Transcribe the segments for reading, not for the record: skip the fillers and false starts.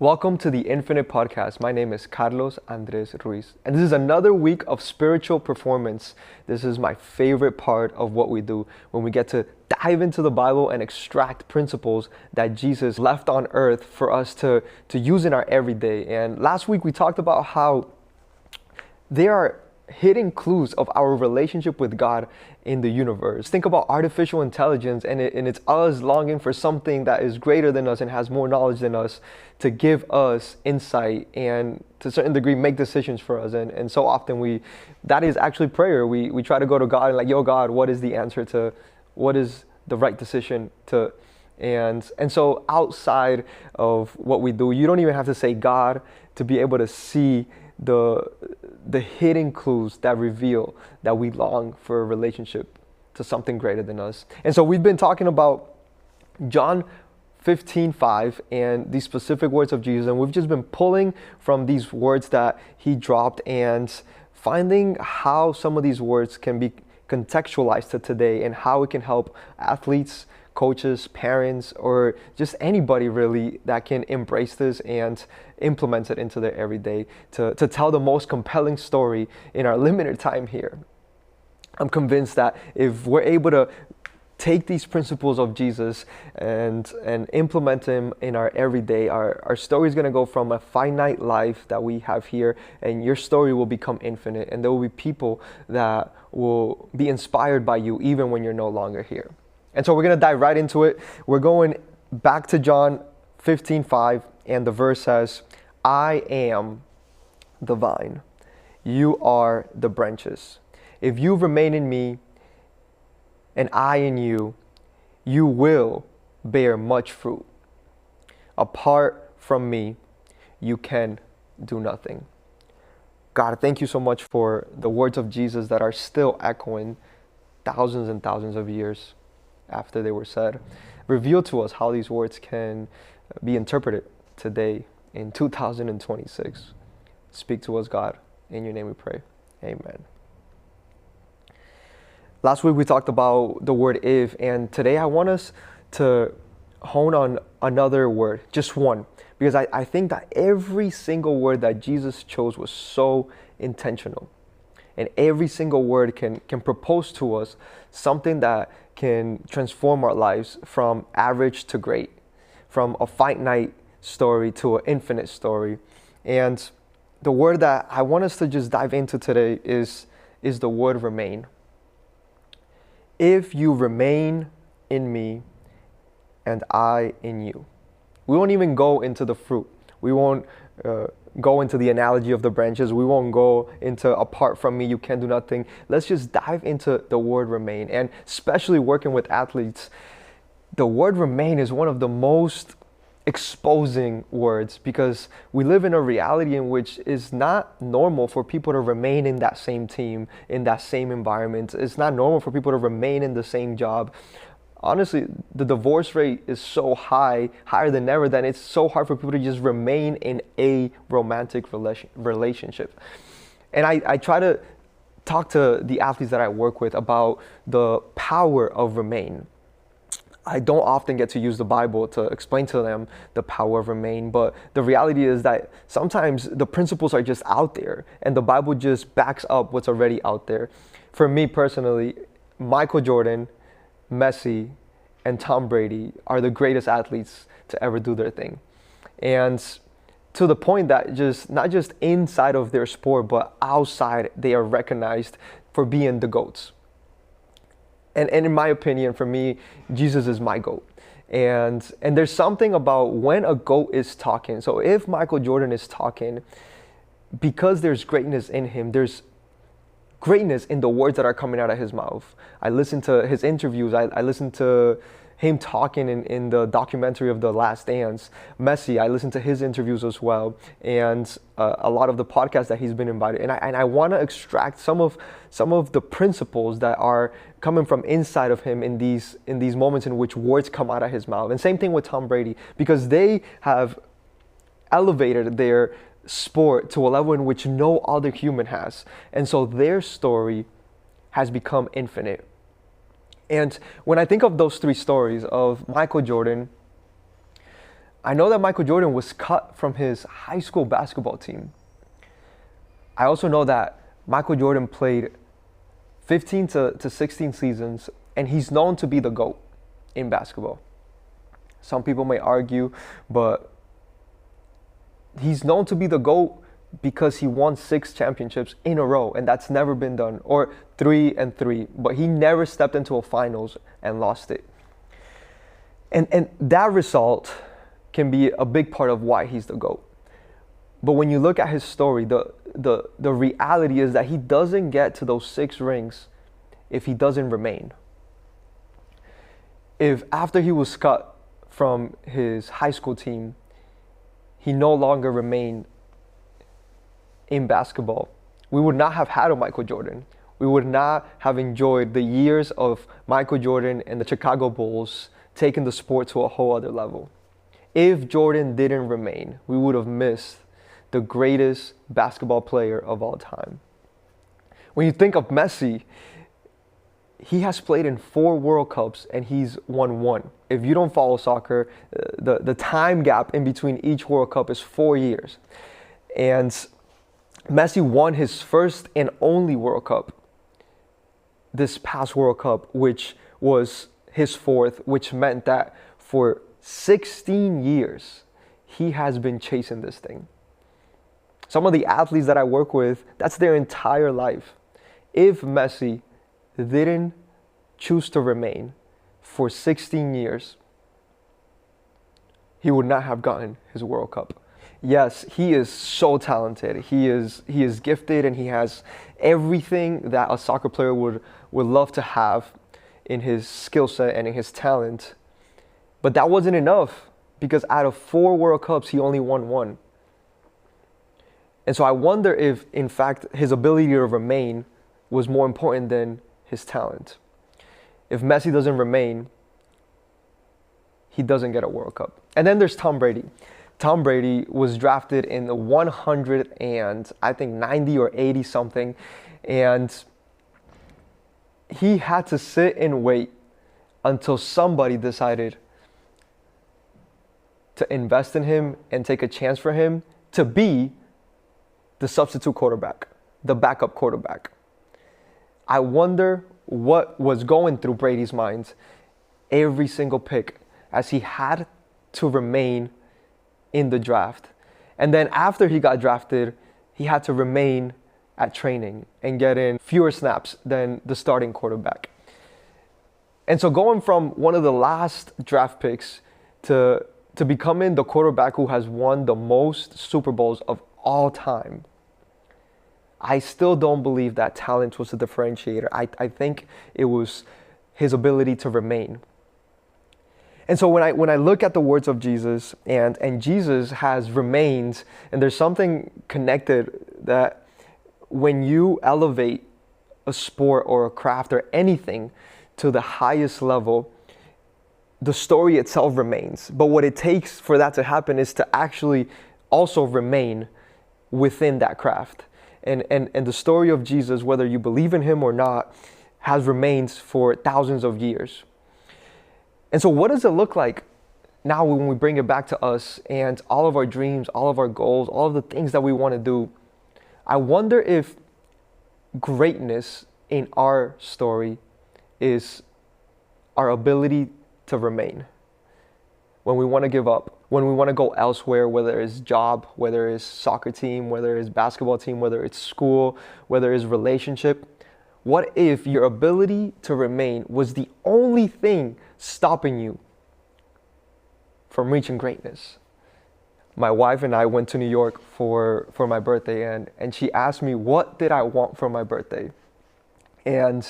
Welcome to the Infinite Podcast. My name is Carlos Andres Ruiz, and this is another week of spiritual performance. This is my favorite part of what we do when we get to dive into the Bible and extract principles that Jesus left on earth for us to use in our everyday. And last week we talked about how there are hidden clues of our relationship with God in the universe. Think about artificial intelligence and it's us longing for something that is greater than us and has more knowledge than us to give us insight and to a certain degree make decisions for us. And so often that is actually prayer. We try to go to God and like, yo God, what is the answer to, what is the right decision to, and so outside of what we do, you don't even have to say God to be able to see the hidden clues that reveal that we long for a relationship to something greater than us. And so we've been talking about John 15:5 and these specific words of Jesus, and we've just been pulling from these words that he dropped and finding how some of these words can be contextualized to today and how it can help athletes, coaches, parents, or just anybody really that can embrace this and implement it into their everyday to tell the most compelling story in our limited time here. I'm convinced that if we're able to take these principles of Jesus and implement them in our everyday, our story is going to go from a finite life that we have here, and your story will become infinite, and there will be people that will be inspired by you even when you're no longer here. And so we're going to dive right into it. We're going back to John 15:5, and the verse says, I am the vine, you are the branches. If you remain in me and I in you, you will bear much fruit. Apart from me, you can do nothing. God, thank you so much for the words of Jesus that are still echoing thousands and thousands of years after they were said. Reveal to us how these words can be interpreted today in 2026. Speak to us, God. In your name we pray. Amen. Last week we talked about the word if, and today I want us to hone on another word, just one, because I think that every single word that Jesus chose was so intentional. And every single word can propose to us something that can transform our lives from average to great, from a finite story to an infinite story. And the word that I want us to just dive into today is the word remain. If you remain in me and I in you. We won't even go into the fruit. We won't go into the analogy of the branches. We won't go into apart from me, you can do nothing. Let's just dive into the word remain. And especially working with athletes, the word remain is one of the most exposing words because we live in a reality in which it's not normal for people to remain in that same team, in that same environment. It's not normal for people to remain in the same job. Honestly, the divorce rate is so high, higher than ever, that it's so hard for people to just remain in a romantic relationship. And I try to talk to the athletes that I work with about the power of remain. I don't often get to use the Bible to explain to them the power of remain, but the reality is that sometimes the principles are just out there and the Bible just backs up what's already out there. For me personally, Michael Jordan, Messi, and Tom Brady are the greatest athletes to ever do their thing. And to the point that just not just inside of their sport, but outside, they are recognized for being the GOATs. And in my opinion, for me, Jesus is my GOAT. And there's something about when a GOAT is talking. So if Michael Jordan is talking, because there's greatness in him, there's greatness in the words that are coming out of his mouth. I listened to his interviews. I listened to him talking in the documentary of The Last Dance. Messi, I listened to his interviews as well, and a lot of the podcasts that he's been invited. And I want to extract some of the principles that are coming from inside of him in these moments in which words come out of his mouth. And same thing with Tom Brady, because they have elevated their sport to a level in which no other human has. And so their story has become infinite. And when I think of those three stories of Michael Jordan, I know that Michael Jordan was cut from his high school basketball team. I also know that Michael Jordan played 15 to 16 seasons, and he's known to be the GOAT in basketball. Some people may argue, but he's known to be the GOAT because he won 6 championships in a row, and that's never been done, or 3 and 3, but he never stepped into a finals and lost it. And that result can be a big part of why he's the GOAT. But when you look at his story, the reality is that he doesn't get to those 6 rings if he doesn't remain. If after he was cut from his high school team, he no longer remained in basketball, we would not have had a Michael Jordan. We would not have enjoyed the years of Michael Jordan and the Chicago Bulls taking the sport to a whole other level. If Jordan didn't remain, we would have missed the greatest basketball player of all time. When you think of Messi, he has played in 4 World Cups and he's won 1. If you don't follow soccer, the time gap in between each World Cup is 4 years. And Messi won his first and only World Cup this past World Cup, which was his 4th, which meant that for 16 years, he has been chasing this thing. Some of the athletes that I work with, that's their entire life. If Messi didn't choose to remain for 16 years, he would not have gotten his World Cup. Yes, he is so talented. He is gifted, and he has everything that a soccer player would love to have in his skill set and in his talent. But that wasn't enough, because out of 4 World Cups, he only won 1. And so I wonder if, in fact, his ability to remain was more important than his talent. If Messi doesn't remain, he doesn't get a World Cup. And then there's Tom Brady. Tom Brady was drafted in the 100 and I think 90 or 80 something. And he had to sit and wait until somebody decided to invest in him and take a chance for him to be the substitute quarterback, the backup quarterback. I wonder what was going through Brady's mind every single pick as he had to remain in the draft. And then after he got drafted, he had to remain at training and get in fewer snaps than the starting quarterback. And so going from one of the last draft picks to becoming the quarterback who has won the most Super Bowls of all time, I still don't believe that talent was the differentiator. I think it was his ability to remain. And so when I look at the words of Jesus, and Jesus has remained, and there's something connected that when you elevate a sport or a craft or anything to the highest level, the story itself remains. But what it takes for that to happen is to actually also remain within that craft. And the story of Jesus, whether you believe in him or not, has remained for thousands of years. And so what does it look like now when we bring it back to us and all of our dreams, all of our goals, all of the things that we want to do? I wonder if greatness in our story is our ability to remain. When we want to give up, when we want to go elsewhere, whether it's job, whether it's soccer team, whether it's basketball team, whether it's school, whether it's relationship, what if your ability to remain was the only thing stopping you from reaching greatness? My wife and I went to New York for my birthday, and she asked me, what did I want for my birthday? And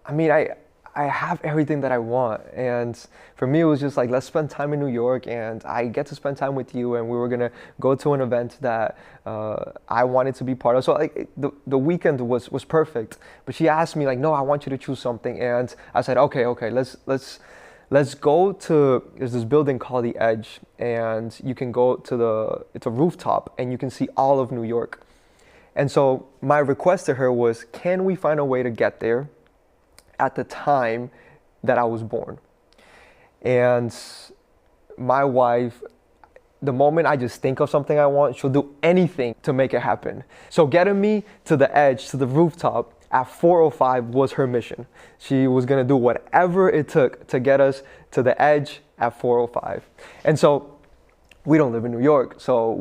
I mean, I have everything that I want. And for me, it was just like, let's spend time in New York, and I get to spend time with you. And we were going to go to an event that I wanted to be part of. So like the weekend was perfect. But she asked me like, no, I want you to choose something. And I said, okay, let's go to, there's this building called The Edge, and you can go to it's a rooftop, and you can see all of New York. And so my request to her was, can we find a way to get there at the time that I was born? And my wife the moment I just think of something I want, she'll do anything to make it happen. So getting me to the edge, to the rooftop at 4:05 was her mission. She was gonna do whatever it took to get us to the edge at 4:05. And so we don't live in New York, so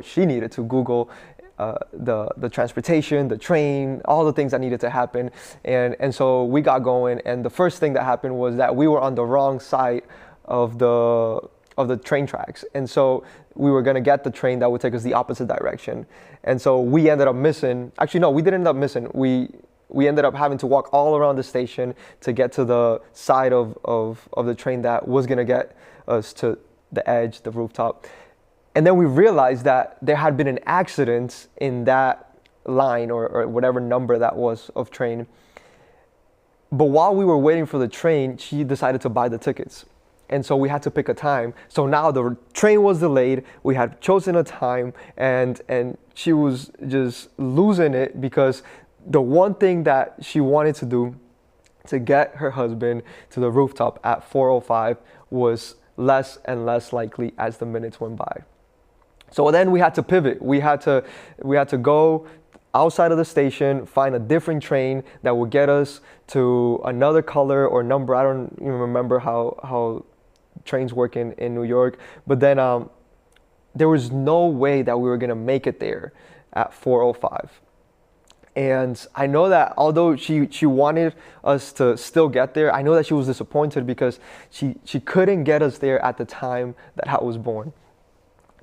she needed to Google the transportation, the train, all the things that needed to happen. And so we got going, and the first thing that happened was that we were on the wrong side of the train tracks. And so we were gonna get the train that would take us the opposite direction. And so we ended up missing, actually no, we didn't end up missing. We ended up having to walk all around the station to get to the side of the train that was gonna get us to the edge, the rooftop. And then we realized that there had been an accident in that line or whatever number that was of train. But while we were waiting for the train, she decided to buy the tickets. And so we had to pick a time. So now the train was delayed. We had chosen a time, and she was just losing it because the one thing that she wanted to do to get her husband to the rooftop at 4:05 was less and less likely as the minutes went by. So then we had to pivot. We had to go outside of the station, find a different train that would get us to another color or number. I don't even remember how trains work in New York. But then there was no way that we were gonna make it there at 4:05. And I know that although she wanted us to still get there, I know that she was disappointed because she couldn't get us there at the time that I was born.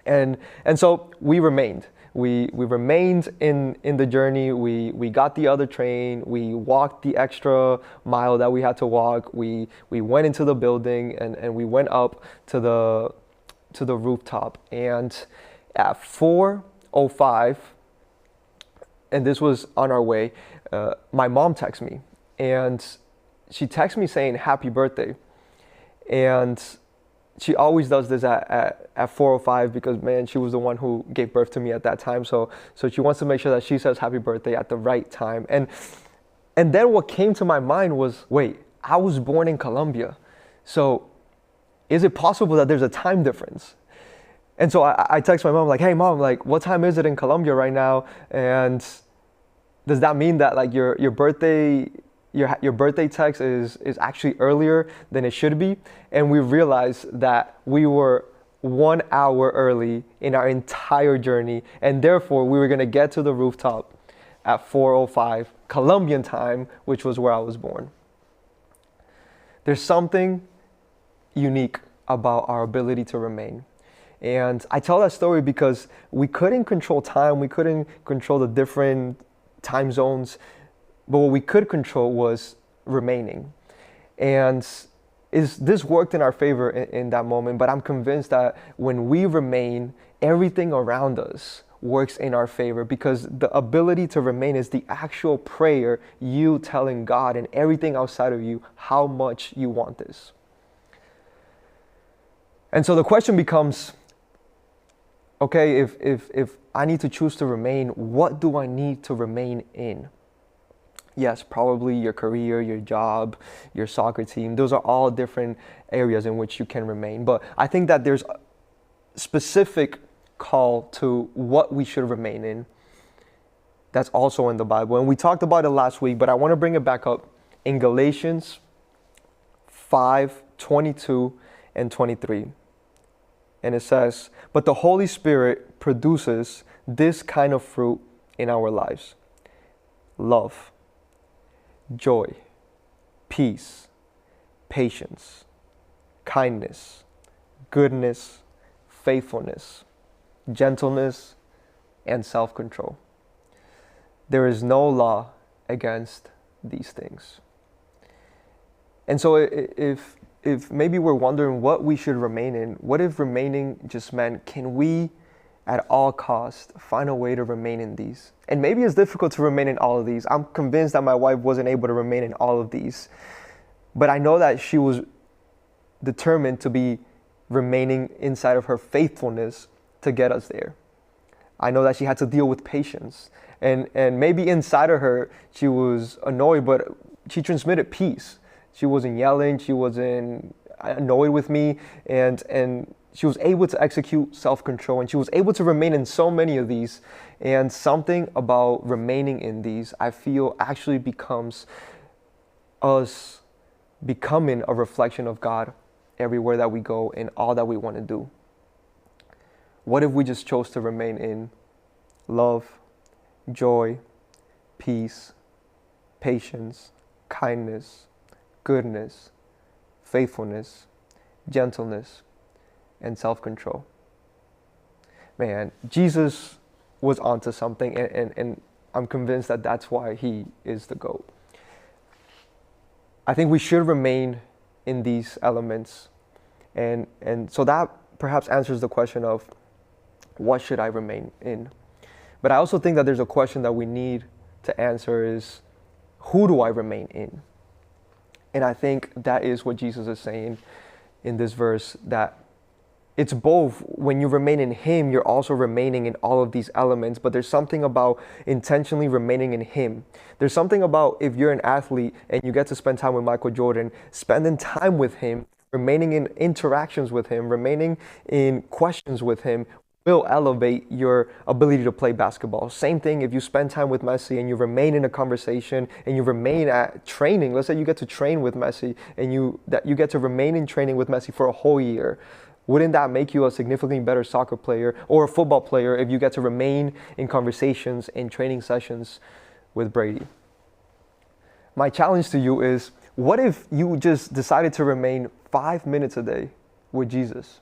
And so we remained. We remained in the journey. We got the other train. We walked the extra mile that we had to walk. We went into the building and we went up to the rooftop. And at 4:05, and this was on our way, my mom texted me, and she texted me saying happy birthday. And she always does this at 4:05 because, man, she was the one who gave birth to me at that time. So she wants to make sure that she says happy birthday at the right time. And then what came to my mind was, wait, I was born in Colombia. So is it possible that there's a time difference? And so I text my mom like, hey mom, like what time is it in Colombia right now? And does that mean that like your birthday text is actually earlier than it should be? And we realized that we were 1 hour early in our entire journey, and therefore we were gonna get to the rooftop at 4:05 Colombian time, which was where I was born. There's something unique about our ability to remain. And I tell that story because we couldn't control time, we couldn't control the different time zones, but what we could control was remaining. And this worked in our favor in that moment, but I'm convinced that when we remain, everything around us works in our favor, because the ability to remain is the actual prayer, you telling God and everything outside of you how much you want this. And so the question becomes, okay, if I need to choose to remain, what do I need to remain in? Yes, probably your career, your job, your soccer team. Those are all different areas in which you can remain. But I think that there's a specific call to what we should remain in. That's also in the Bible. And we talked about it last week, but I want to bring it back up in Galatians 5:22 and 23. And it says, but the Holy Spirit produces this kind of fruit in our lives: love, joy, peace, patience, kindness, goodness, faithfulness, gentleness, and self-control. There is no law against these things. And so if maybe we're wondering what we should remain in, what if remaining just meant, can we at all costs find a way to remain in these? And maybe it's difficult to remain in all of these. I'm convinced that my wife wasn't able to remain in all of these, but I know that she was determined to be remaining inside of her faithfulness to get us there. I know that she had to deal with patience, and maybe inside of her she was annoyed, but she transmitted peace. She wasn't yelling, she wasn't annoyed with me, and She was able to execute self-control, and she was able to remain in so many of these. And something about remaining in these, I feel, actually becomes us becoming a reflection of God everywhere that we go and all that we want to do. What if we just chose to remain in love, joy, peace, patience, kindness, goodness, faithfulness, gentleness, and self-control? Man, Jesus was onto something, and I'm convinced that that's why he is the GOAT. I think we should remain in these elements, and so that perhaps answers the question of what should I remain in? But I also think that there's a question that we need to answer is, who do I remain in? And I think that is what Jesus is saying in this verse, that it's both. When you remain in him, you're also remaining in all of these elements, but there's something about intentionally remaining in him. There's something about, if you're an athlete and you get to spend time with Michael Jordan, spending time with him, remaining in interactions with him, remaining in questions with him, will elevate your ability to play basketball. Same thing if you spend time with Messi and you remain in a conversation and you remain at training. Let's say you get to train with Messi and you get to remain in training with Messi for a whole year. Wouldn't that make you a significantly better soccer player or a football player if you get to remain in conversations and training sessions with Brady? My challenge to you is, what if you just decided to remain 5 minutes a day with Jesus?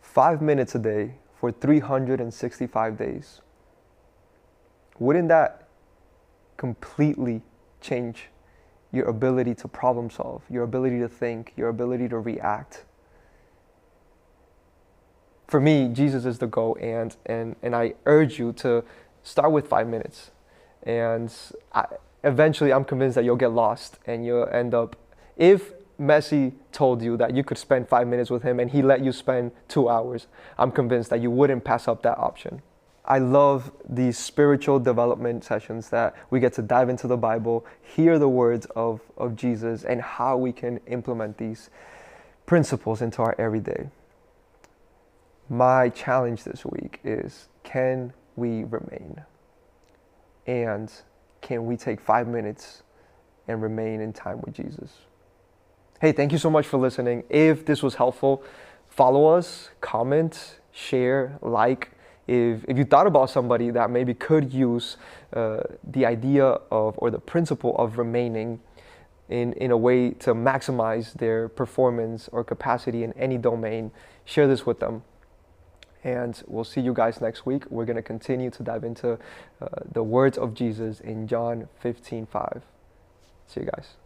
5 minutes a day for 365 days. Wouldn't that completely change your ability to problem solve, your ability to think, your ability to react? For me, Jesus is the GOAT, and I urge you to start with 5 minutes. And eventually, I'm convinced that you'll get lost and you'll end up, if Messi told you that you could spend 5 minutes with him and he let you spend 2 hours, I'm convinced that you wouldn't pass up that option. I love these spiritual development sessions that we get to dive into the Bible, hear the words of Jesus, and how we can implement these principles into our everyday. My challenge this week is, can we remain? And can we take 5 minutes and remain in time with Jesus? Hey, thank you so much for listening. If this was helpful, follow us, comment, share, like. If you thought about somebody that maybe could use the idea of, or the principle of remaining in a way to maximize their performance or capacity in any domain, share this with them. And we'll see you guys next week. We're going to continue to dive into the words of Jesus in John 15:5. See you guys.